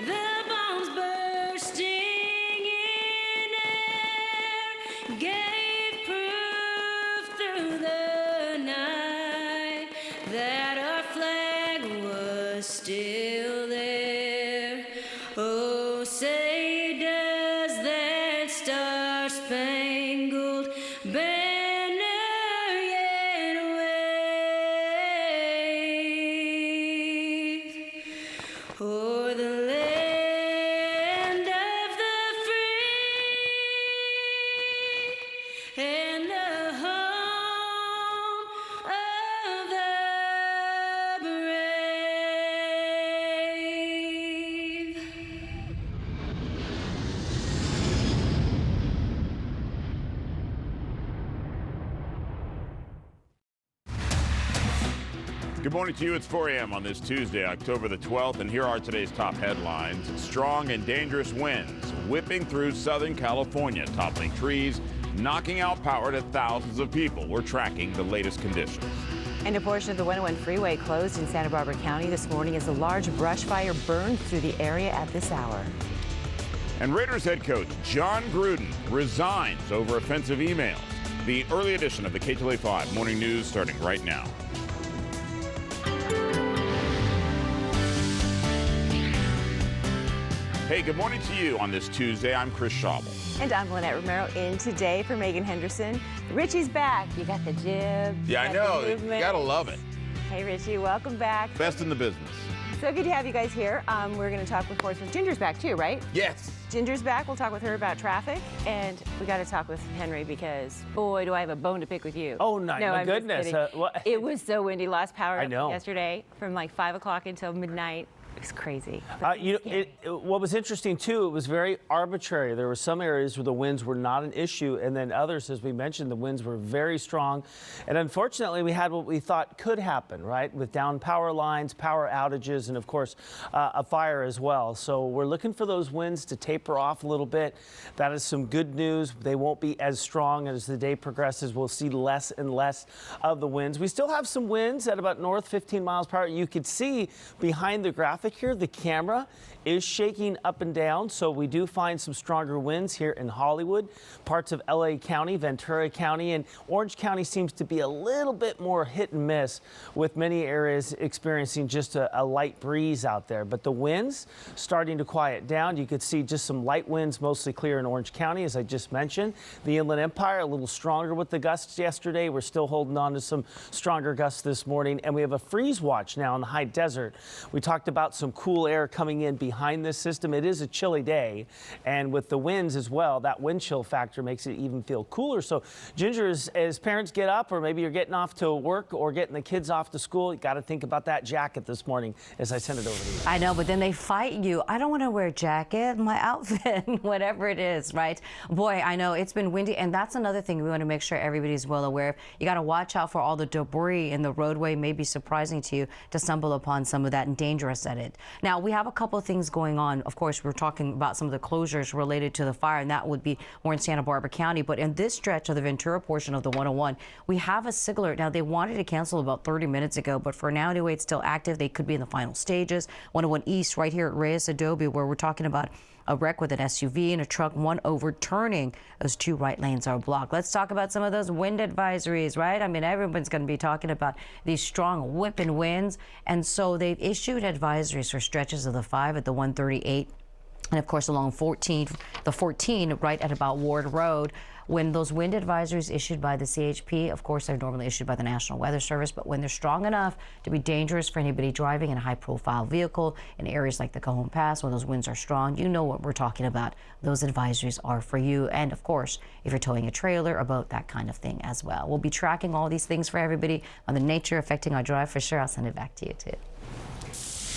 The bombs bursting in air gave proof through the night that our flag was still there. Oh, say does that star-spangled banner yet wave o'er the land of the free and the home of the brave. Good morning to you. It's 4 a.m. on this Tuesday, October the 12th, and here are today's top headlines. Strong and dangerous winds whipping through Southern California, toppling trees, knocking out power to thousands of people. We're tracking the latest conditions. And a portion of the 101 freeway closed in Santa Barbara County this morning as a large brush fire burned through the area at this hour. And Raiders head coach John Gruden resigns over offensive emails. The early edition of the Ktla Dt Morning News starting right now. Hey, good morning to you on this Tuesday. I'm Chris Schaubel. And I'm Lynette Romero in today for Megan Henderson. Richie's back. You got the jib. Yeah, I know. You gotta love it. Hey, Richie, welcome back. Best in the business. So good to have you guys here. We're going to talk, of course, with Ginger's back too, right? Yes. Ginger's back. We'll talk with her about traffic. And we got to talk with Henry because, boy, do I have a bone to pick with you. Oh, no, my I'm just goodness. kidding. It was so windy. Lost power I know. yesterday from like 5 o'clock until midnight. It was crazy. What was interesting, too, it was very arbitrary. There were some areas where the winds were not an issue, and then others, as we mentioned, the winds were very strong. And unfortunately, we had what we thought could happen, right, with down power lines, power outages, and, of course, a fire as well. So we're looking for those winds to taper off a little bit. That is some good news. They won't be as strong as the day progresses. We'll see less and less of the winds. We still have some winds at about north 15 miles per hour. You could see behind the graphic here, the camera is shaking up and down, so we do find some stronger winds here in Hollywood, parts of LA County, Ventura County, and Orange County seems to be a little bit more hit and miss, with many areas experiencing just a light breeze out there. But the winds starting to quiet down. You could see just some light winds, mostly clear in Orange County, as I just mentioned. The Inland Empire a little stronger with the gusts yesterday. We're still holding on to some stronger gusts this morning, and we have a freeze watch now in the high desert. We talked about some cool air coming in behind this system. It is a chilly day, and with the winds as well, that wind chill factor makes it even feel cooler. So, Ginger, as parents get up, or maybe you're getting off to work or getting the kids off to school, you got to think about that jacket this morning as I send it over to you. I know, but then they fight you. I don't want to wear a jacket, my outfit, whatever it is, right? Boy, I know it's been windy, and that's another thing we want to make sure everybody's well aware of. You got to watch out for all the debris in the roadway. May be surprising to you to stumble upon some of that and dangerous at it. Now, we have a couple of things going on. Of course, we're talking about some of the closures related to the fire, and that would be more in Santa Barbara County. But in this stretch of the Ventura portion of the 101, we have a SIG alert. Now, they wanted to cancel about 30 minutes ago, but for now, anyway, it's still active. They could be in the final stages. 101 East, right here at Reyes Adobe, where we're talking about a wreck with an SUV and a truck, one overturning. Those two right lanes are blocked. Let's talk about some of those wind advisories, right? I mean, everyone's going to be talking about these strong whipping winds. And so they've issued advisories for stretches of the 5 at the 138. And of course, along the 14 right at about Ward Road. When those wind advisories issued by the CHP, of course, they're normally issued by the National Weather Service, but when they're strong enough to be dangerous for anybody driving in a high-profile vehicle in areas like the Cajon Pass, when those winds are strong, you know what we're talking about. Those advisories are for you. And of course, if you're towing a trailer, about that kind of thing as well. We'll be tracking all these things for everybody on the nature affecting our drive for sure. I'll send it back to you too.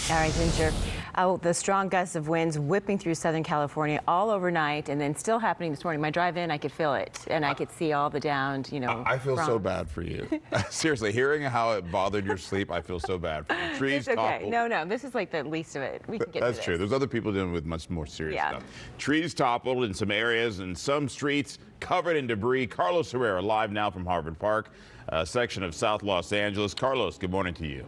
All right, Ginger. Oh, the strong gusts of winds whipping through Southern California all overnight, and then still happening this morning. My drive-in, I could feel it, and I could see all the downed, I feel so bad for you. Seriously, hearing how it bothered your sleep, I feel so bad for you. Trees it's okay. toppled. No, this is like the least of it. We can get That's to true. this. There's other people dealing with much more serious stuff. Trees toppled in some areas, and some streets covered in debris. Carlos Herrera live now from Harvard Park, a section of South Los Angeles. Carlos, good morning to you.